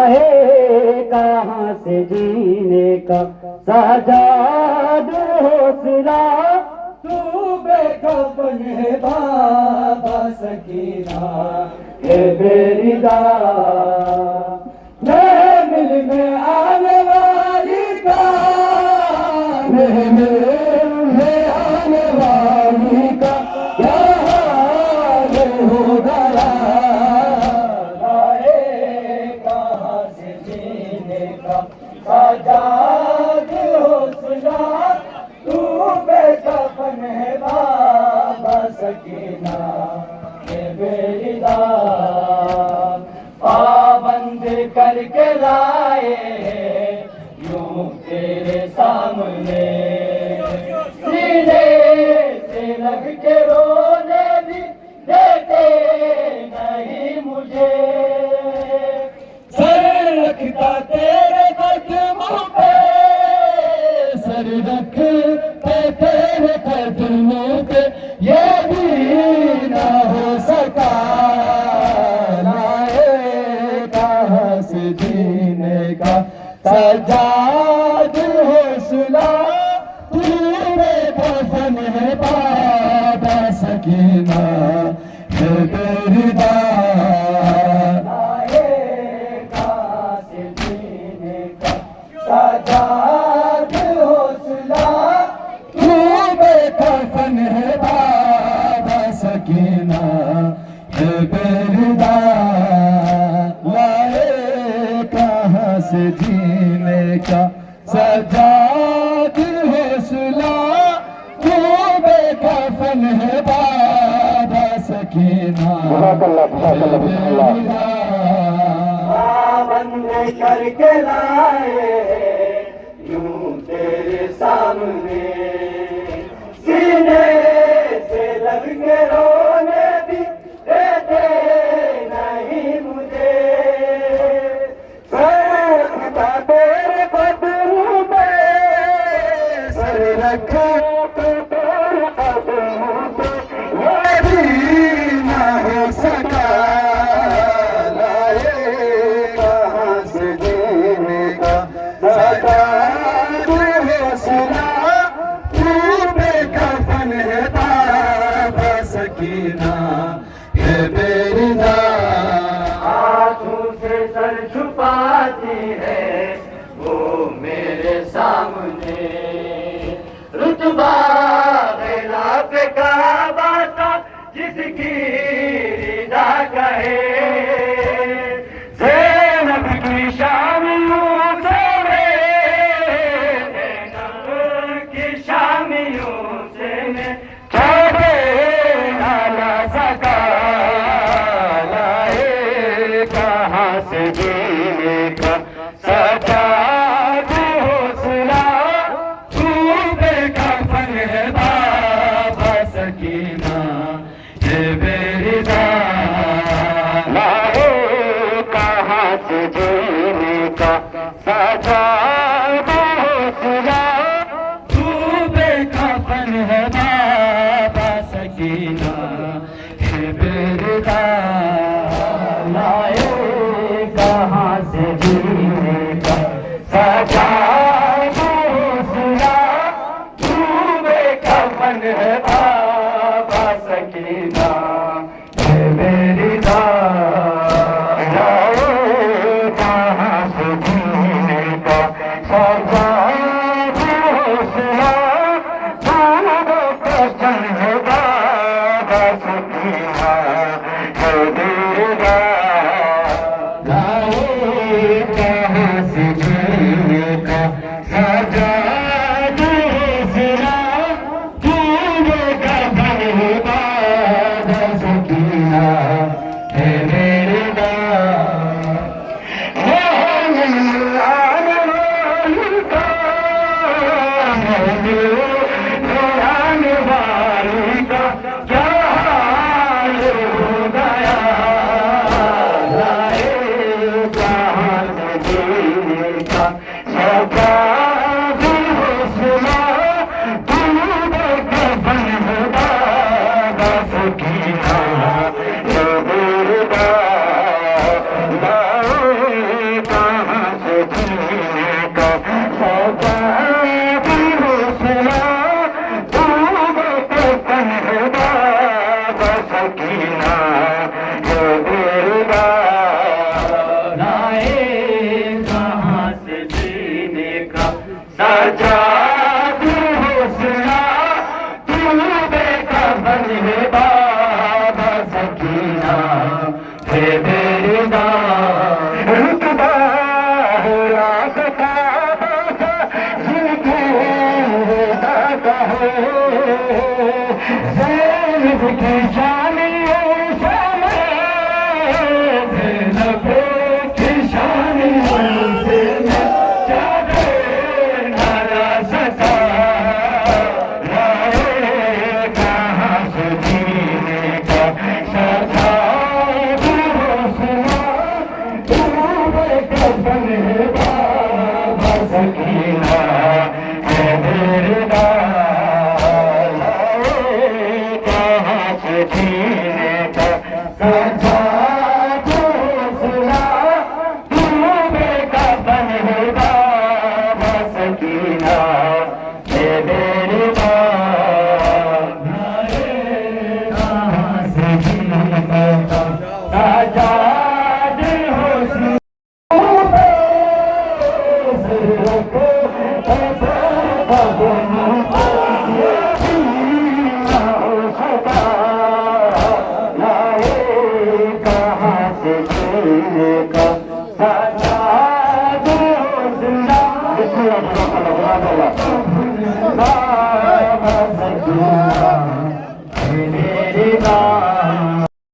है कहाँ से जीने का सजाद हौसला, तू बेखबर है बाबा सकीना ए बेरिदा महमिल में आने वाली का, महमिल में आने वाली का क्या हाल हो गया। कहाँ से जीने का सजाद हौसला, तू बेखबर है बाबा सकीना के बेरिदा पाबंद करके लाए यूं तेरे सामने, सीने से लग के रोने भी देते नहीं मुझे, सर रखता तेरे कदमों पे, सर रखते तेरे कदमों पे ये भी ना हो सका, लाए कहाँ से जीने का सजाद हौसला, तू बेकफन है बाबा सकीना है बेरिदा। कहाँ से जीने का सजाद हौसला, तू बेकफन है बाबा सकीना है बेरिदा। लाए कहाँ से जीने का सजाद हौसला, तू बेकफन है बाबा सकीना है बेरिदा। पाबंद करके लाए यूं तेरे सामने, सीने से लग के रोने भी देते नहीं मुझे, सर रखता तेरे कदमों पे, सर रखते तेरे कदमों पे ये भी ना हो सका, लाए कहाँ से जीने का सजाद हौसला, तू बेकफन है बाबा सकीना है बेरिदा। आंखों से सर छुपाती है वो मेरे सामने, रुतबा खिलाफ काबा था जिसकी रिदा कहे, ज़ैनब की शामियों से ज़ैनब की शामियों से मैं छोड़े ना ला सका, लाए कहाँ से जीने का सजाद हौसला, तू बेकफन है बाबा सकीना है बेरिदा। लाए कहाँ से जीने का सजाद हौसला, तू बेकफन है बाबा सकीना है बेरिदा। लाए कहाँ से जीने का सजाद हौसला, तू बेकफन है बाबा सकीना है बेरिदा। लाए कहाँ से जीने का सजाद हौसला, तू बेकफन है बाबा सकीना है बेरिदा। लाए कहाँ से जीने का सजाद हौसला, तू बेकफन है बाबा सकीना है बेरिदा। आने वाली का, आने वाली का क्या हाल हो गया, लाए कहाँ से जीने का सजाद का